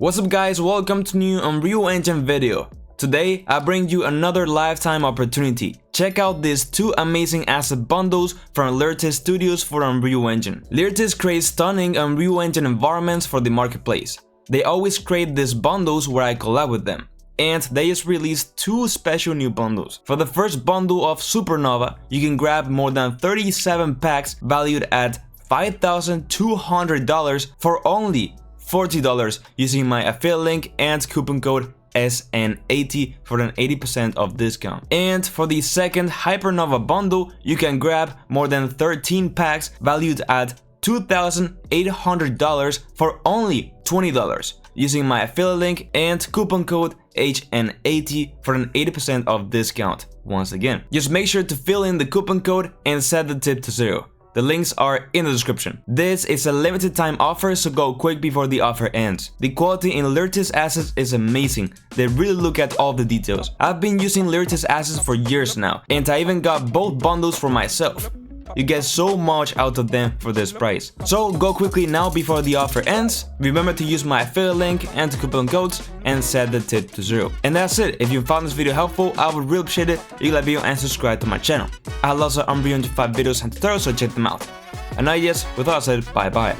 What's up guys, welcome to new Unreal Engine video. Today I bring you another lifetime opportunity. Check out these two amazing asset bundles from Lyrtis Studios for Unreal Engine. Lyrtis creates stunning Unreal Engine environments for the marketplace. They always create these bundles where I collab with them. And they just released two special new bundles. For the first bundle of Supernova, you can grab more than 37 packs valued at $5,200 for only $40 using my affiliate link and coupon code SN80 for an 80% off discount. And for the second Hypernova bundle, you can grab more than 13 packs valued at $2,800 for only $20 using my affiliate link and coupon code HN80 for an 80% off discount. Once again, just make sure to fill in the coupon code and set the tip to 0. The links are in the description. This is a limited time offer, so go quick before the offer ends. The quality in Lyrtis assets is amazing. They really look at all the details. I've been using Lyrtis assets for years now, and I even got both bundles for myself. You get so much out of them for this price. So go quickly now before the offer ends. Remember to use my affiliate link and the coupon codes and set the tip to 0. And that's it. If you found this video helpful, I would really appreciate it if you like the video and subscribe to my channel. I have lots of Unreal Engine 5 videos and tutorials, so check them out. And now yes, with that said, bye bye.